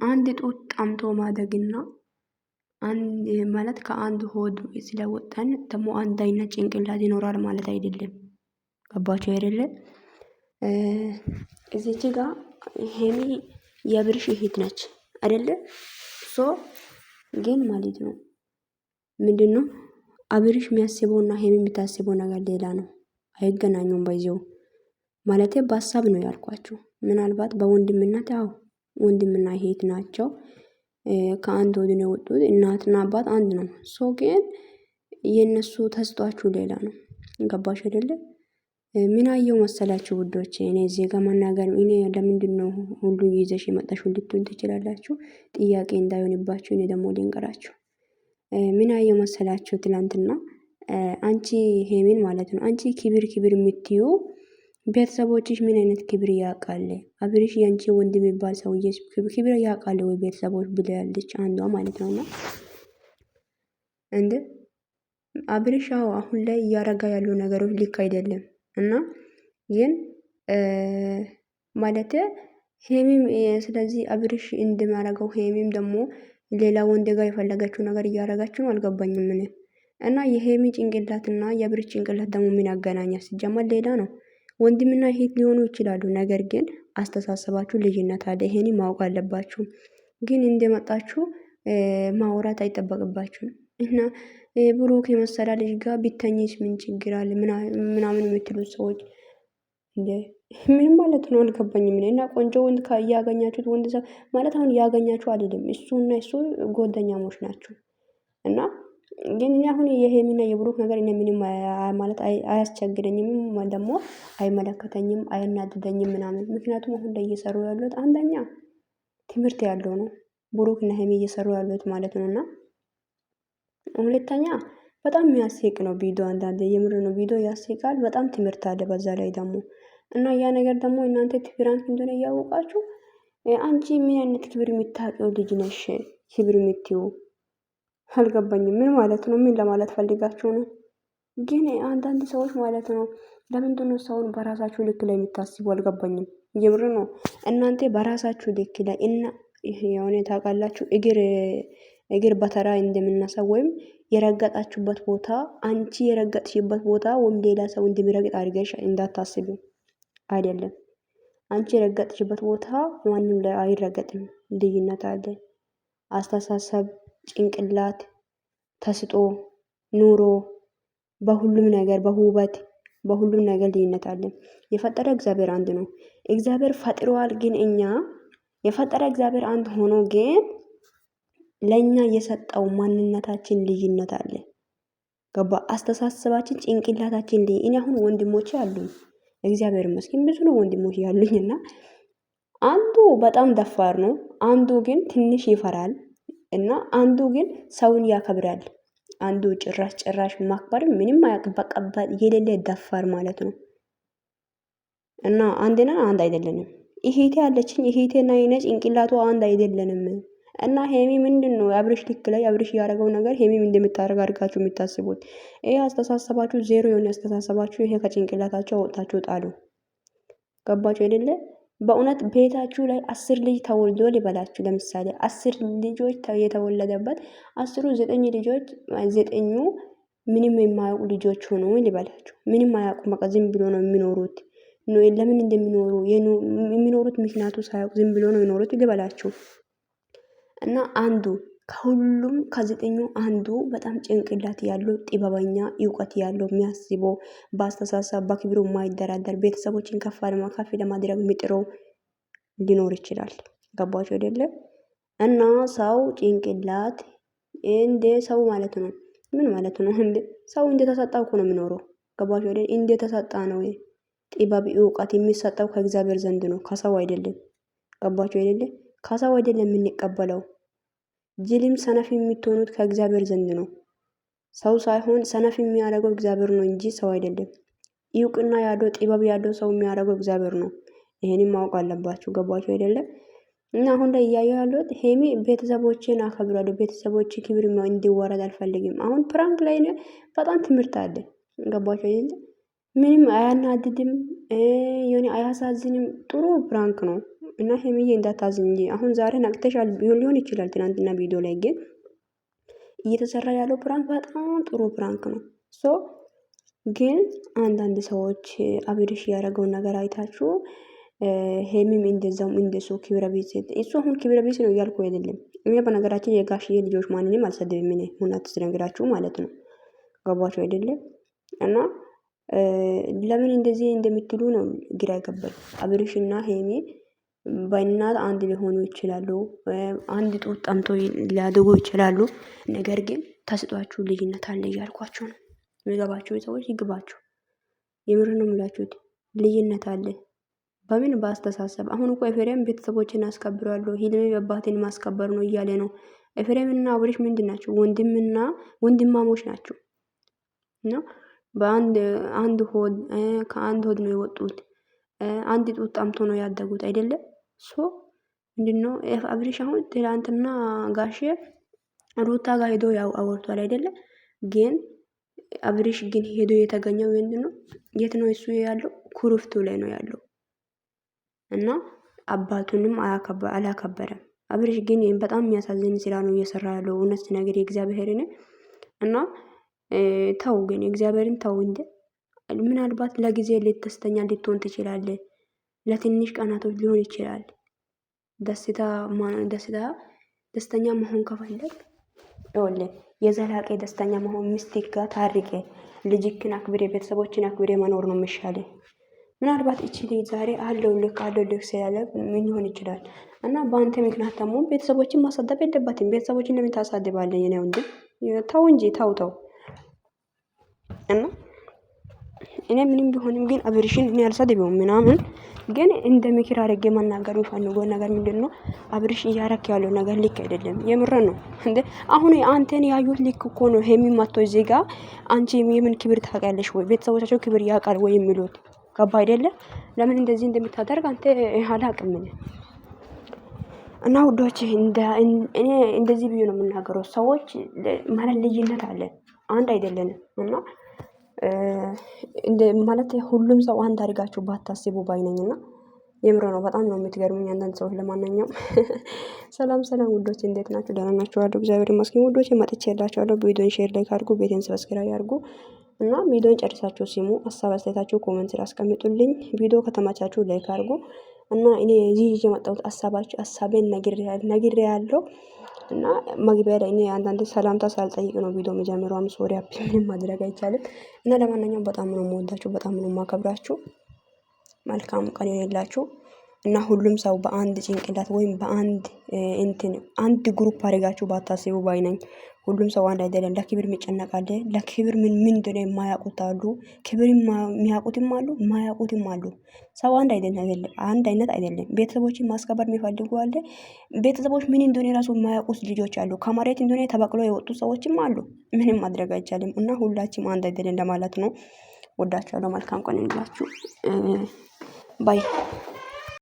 አንድ ጡት ጣምቶ ማደግና አንድ ማለት ከአንድ ሆድ ስለወጣን ደግሞ አንድ አይነት ጭንቅላት ይኖራል ማለት አይደለም። ገባችሁ አይደለ? እዚች ጋር ሄሚ የአብርሽ እህት ነች አይደለ? ሶ ግን ማለት ነው ምንድነው አብርሽ የሚያስበውና ሄሚ የምታስበው ነገር ሌላ ነው። አይገናኙም። በዚሁ ማለቴ በሀሳብ ነው ያልኳችሁ። ምናልባት በወንድምነት ያው ወንድምና እህት ናቸው። ከአንድ ወድ ነው የወጡት። እናትና አባት አንድ ነው። ሶ ግን የነሱ ተስጧችሁ ሌላ ነው። ገባሽ አይደለ? ምን አየው መሰላችሁ ውዶች፣ እኔ እዚህ ጋር መናገር እኔ ለምንድነው ሁሉ ይዘሽ የመጣሽው ልትሆን ትችላላችሁ። ጥያቄ እንዳይሆንባችሁ እኔ ደግሞ ልንገራችሁ። ምን አየው መሰላችሁ ትላንትና አንቺ ሄሚን ማለት ነው አንቺ ክብር ክብር የምትዩ ቤተሰቦችሽ ምን አይነት ክብር ያውቃል? አብርሽ ያንቺ ወንድም የሚባል ሰውዬ ክብር ያውቃል ወይ ቤተሰቦች ብላለች አንዷ ማለት ነውና እንዴ አብርሽ አሁን ላይ እያረጋ ያለው ነገሮች ልክ አይደለም። እና ግን ማለት ሄሚም ስለዚህ አብርሽ እንደማረገው ሄሚም ደግሞ ሌላ ወንድ ጋር የፈለገችው ነገር እያረጋችሁ አልገባኝም ምን እና የሄሚ ጭንቅላትና የአብርሽ ጭንቅላት ደግሞ ምን ያገናኛል? ሲጀመር ሌላ ነው። ወንድምና እህት ሊሆኑ ይችላሉ። ነገር ግን አስተሳሰባችሁ ልዩነት አለ። ይሄን ማወቅ አለባችሁ። ግን እንደመጣችሁ ማውራት አይጠበቅባችሁም። እና ብሩክ የመሰለ ልጅ ጋር ቢተኝስ ምን ችግር አለ? ምናምን የምትሉት ሰዎች እንዴ ምን ማለት ነው አልገባኝም። እና ቆንጆ ወንድ ያገኛችሁት ወንድ ሰው ማለት አሁን ያገኛችሁ አይደለም። እሱና እሱ ጓደኛሞች ናቸው። እና ግን እኔ አሁን የሄሚና የብሩክ ነገር እኔ ምንም ማለት አያስቸግረኝም፣ ደግሞ አይመለከተኝም፣ አያናድደኝም ምናምን። ምክንያቱም አሁን ላይ እየሰሩ ያሉት አንደኛ ትምህርት ያለው ነው። ብሩክና ሄሚ እየሰሩ ያሉት ማለት ነውና ሁለተኛ በጣም የሚያስቅ ነው ቪዲዮ። አንዳንዴ የምር ነው ቪዲዮ ያስቃል። በጣም ትምህርት አለ በዛ ላይ ደግሞ እና ያ ነገር ደግሞ እናንተ ፕራንክ እንደሆነ እያወቃችሁ አንቺ ምን አይነት ክብር የምታውቂው ልጅ ነሽ? ክብር የምትይው አልገባኝም። ምን ማለት ነው? ምን ለማለት ፈልጋችሁ ነው? ግን አንዳንድ ሰዎች ማለት ነው ለምንድን ነው ሰውን በራሳችሁ ልክ ላይ የምታስቡ? አልገባኝም። የምር ነው እናንተ በራሳችሁ ልክ ላይ እና የሆነ ታውቃላችሁ እግር በተራ እንደምናሳ ወይም የረገጣችሁበት ቦታ አንቺ የረገጥሽበት ቦታ ወይም ሌላ ሰው እንደሚረግጥ አድርገሽ እንዳታስቡ። አይደለም አንቺ የረገጥሽበት ቦታ ማንም ላይ አይረገጥም። ልዩነት አለ። አስተሳሰብ፣ ጭንቅላት፣ ተስጦ፣ ኑሮ፣ በሁሉም ነገር በውበት በሁሉም ነገር ልዩነት አለ። የፈጠረ እግዚአብሔር አንድ ነው። እግዚአብሔር ፈጥሯል። ግን እኛ የፈጠረ እግዚአብሔር አንድ ሆኖ ግን ለኛ የሰጠው ማንነታችን ልዩነት አለ። ገባ? አስተሳሰባችን፣ ጭንቅላታችን ልይ እኔ አሁን ወንድሞቼ አሉኝ። እግዚአብሔር ይመስገን ብዙ ነው ወንድሞች ያሉኝና አንዱ በጣም ደፋር ነው፣ አንዱ ግን ትንሽ ይፈራል እና አንዱ ግን ሰውን ያከብራል። አንዱ ጭራሽ ማክበር ምንም አያቅበቀበት የሌለ ደፋር ማለት ነው። እና አንድና አንድ አይደለንም። እህቴ ያለችኝ እህቴና የኔ ጭንቅላቱ አንድ አይደለንም። እና ሄሚ ምንድነው አብርሽ ልክ ላይ አብርሽ ያደረገው ነገር ሄሚም እንደምታደርግ አድርጋችሁ የምታስቡት ይሄ አስተሳሰባችሁ ዜሮ የሆነ አስተሳሰባችሁ ይሄ ከጭንቅላታችሁ አወጣችሁ ጣሉ። ገባችሁ አይደለ? በእውነት ቤታችሁ ላይ 10 ልጅ ተወልዶ ሊበላችሁ ለምሳሌ 10 ልጆች የተወለደበት 10ሩ 9 ልጆች 9ኙ ምንም የማያውቁ ልጆች ሆኖ ሊበላችሁ ምንም አያውቁ በቃ ዝም ብሎ ነው የሚኖሩት። ለምን እንደሚኖሩ የሚኖሩት ምክንያቱ ሳያውቁ ዝም ብሎ ነው የሚኖሩት ሊበላችሁ። እና አንዱ ከሁሉም ከ9ኙ አንዱ በጣም ጭንቅላት ያለው ጥበበኛ እውቀት ያለው የሚያስበው በአስተሳሰብ በክብሩ የማይደራደር ቤተሰቦችን ከፍ ለማድረግ የሚጥረው ሊኖር ይችላል። ገባችሁ አይደለ? እና ሰው ጭንቅላት እንደ ሰው ማለት ነው። ምን ማለት ነው? እንደ ሰው እንደተሰጣው እኮ ነው የሚኖረው። ገባችሁ አይደለ? እንደተሰጣ ነው። ጥበብ እውቀት የሚሰጠው ከእግዚአብሔር ዘንድ ነው፣ ከሰው አይደለም። ገባችሁ አይደለ? ከሰው አይደለም የምንቀበለው። ጅልም ሰነፍ የምትሆኑት ከእግዚአብሔር ዘንድ ነው። ሰው ሳይሆን ሰነፍ የሚያደርገው እግዚአብሔር ነው እንጂ ሰው አይደለም። እውቅና ያለው ጥበብ ያለው ሰው የሚያደርገው እግዚአብሔር ነው። ይሄንን ማወቅ አለባችሁ። ገባችሁ አይደለ? እና አሁን ላይ እያየሁ ያለሁት ሄሚ ቤተሰቦቼን አከብራለሁ፣ ቤተሰቦቼ ክብር እንዲዋረድ አልፈልግም። አሁን ፕራንክ ላይ ነው፣ በጣም ትምህርት አለ። ገባችሁ አይደለ? ምንም አያናድድም፣ የሆነ አያሳዝንም። ጥሩ ፕራንክ ነው። እና ሄሚዬ እንዳታዝኝ እንጂ አሁን ዛሬ ነቅተሻል ሊሆን ይችላል። ትናንትና ቪዲዮ ላይ ግን እየተሰራ ያለው ፕራንክ በጣም ጥሩ ፕራንክ ነው። ሶ ግን አንዳንድ ሰዎች አብርሽ ያደረገውን ነገር አይታችሁ ሄሚም እንደዛውም እንደሱ ክብረ ቢስ እሱ አሁን ክብረ ቢስ ነው እያልኩ አይደለም። እኛ በነገራችን የጋሽዬ ልጆች ማንንም አልሰደብም እኔ እውነት ስነግራችሁ ማለት ነው። ገባችሁ አይደለም? እና ለምን እንደዚህ እንደምትሉ ነው ግራ ይገባል። አብርሽና ሄሚ በእናት አንድ ሊሆኑ ይችላሉ። አንድ ጡት ጠምቶ ሊያድጉ ይችላሉ። ነገር ግን ተስጧችሁ ልዩነት አለ እያልኳቸው ነው። የሚገባችሁ ሰዎች ይግባችሁ። የምር ነው የምላችሁት። ልዩነት አለ። በምን በአስተሳሰብ አሁን እኮ ኤፍሬም ቤተሰቦችን አስከብራለሁ ሂልሜ አባቴን ማስከበር ነው እያለ ነው። ኤፍሬምና አብርሽ ምንድን ናቸው? ወንድምና ወንድማሞች ናቸው። እና በአንድ ሆድ ከአንድ ሆድ ነው የወጡት። አንድ ጡት ጠምቶ ነው ያደጉት አይደለም? ሶ ምንድነው አብርሽ አሁን ትላንትና ጋሼ ሩታ ጋር ሄዶ ያው አወርቷል አይደለም? ግን አብርሽ ግን ሄዶ የተገኘው ምንድነው? የት ነው እሱ ያለው? ኩርፍቱ ላይ ነው ያለው። እና አባቱንም አላከበረም። አብርሽ ግን በጣም የሚያሳዝን ስራ ነው እየሰራ ያለው እውነት ነገር የእግዚአብሔርን እና ተው ግን እግዚአብሔርን ተው እንደ ምናልባት ለጊዜ ደስተኛ ልትሆን ትችላለህ። ለትንሽ ቀናቶች ሊሆን ይችላል። ደስተኛ መሆን ከፈለግ ይኸውልህ የዘላቂ ደስተኛ መሆን ሚስቴክ ጋር ታርቄ ልጅክን አክብሬ ቤተሰቦችን አክብሬ መኖር ነው የሚሻለው። ምናልባት እቺ ልጅ ዛሬ አለውልክ ስላለ ምን ሊሆን ይችላል። እና በአንተ ምክንያት ደግሞ ቤተሰቦችን ማሳደብ የለባትም። ቤተሰቦችን ለምን ታሳድባለህ? የኔ ወንድም ተው እንጂ ተው። እና እኔ ምንም ቢሆንም ግን አብርሽን እኔ አልሰድበውም ምናምን፣ ግን እንደ ምክር አድርጌ መናገር የሚፈልገው ነገር ምንድነው? አብርሽ እያረክ ያለው ነገር ልክ አይደለም። የምር ነው እንዴ? አሁን አንተን ያዩት ልክ እኮ ነው። ሄሚ መጥቶ እዚህ ጋር አንቺ የምን ክብር ታውቂያለሽ ወይ? ቤተሰቦቻቸው ክብር ያውቃል ወይ የሚሉት ገባ አይደለም? ለምን እንደዚህ እንደምታደርግ አንተ አላቅም። እና ውዶች እኔ እንደዚህ ብዬ ነው የምናገረው። ሰዎች ማለት ልዩነት አለ፣ አንድ አይደለንም። እና ማለት ሁሉም ሰው አንድ አድርጋችሁ ባታስቡ ባይነኝና የምር ነው። በጣም ነው የምትገርሙኝ አንዳንድ ሰዎች። ለማንኛውም ሰላም ውዶች፣ እንዴት ናችሁ? ደህና ናችሁ? እግዚአብሔር ይመስገን ውዶች። መጥቼላችኋለሁ። ቪዲዮን ሼር ላይክ አድርጉ፣ ቤቴን ሰብስክራይብ አድርጉ እና ቪዲዮን ጨርሳችሁ ሲሙ ሀሳብ አስተያየታችሁ ኮሜንት ላይ አስቀምጡልኝ። ቪዲዮ ከተመቻችሁ ላይክ አድርጉ እና እኔ እዚህ ይዤ የመጣሁት ሀሳቤን ነግሬ ያለው እና መግቢያ ላይ እኔ አንዳንድ ሰላምታ ሳልጠይቅ ነው ቪዲዮ መጀመሪያው። ሶሪ ምንም ማድረግ አይቻልም። እና ለማንኛውም በጣም ነው የምወዳችሁ፣ በጣም ነው የማከብራችሁ። መልካም ቀን ይሁንላችሁ። እና ሁሉም ሰው በአንድ ጭንቅላት ወይም በአንድ አንድ ግሩፕ አድርጋችሁ ባታስቡ ባይነኝ። ሁሉም ሰው አንድ አይደለም። ለክብር የሚጨነቃለ፣ ለክብር ምን እንደሆነ የማያውቁት አሉ። ክብር የሚያውቁትም አሉ፣ የማያውቁትም አሉ። ሰው አንድ አይነት አይደለም። ቤተሰቦችን ማስከበር የሚፈልጉ አለ። ቤተሰቦች ምን እንደሆነ ራሱ የማያውቁት ልጆች አሉ። ከመሬት እንደሆነ ተበቅሎ የወጡ ሰዎችም አሉ። ምንም ማድረግ አይቻልም። እና ሁላችንም አንድ አይደለም ለማለት ነው። ወዳችኋለሁ። መልካም ቀን ይሁንላችሁ። ባይ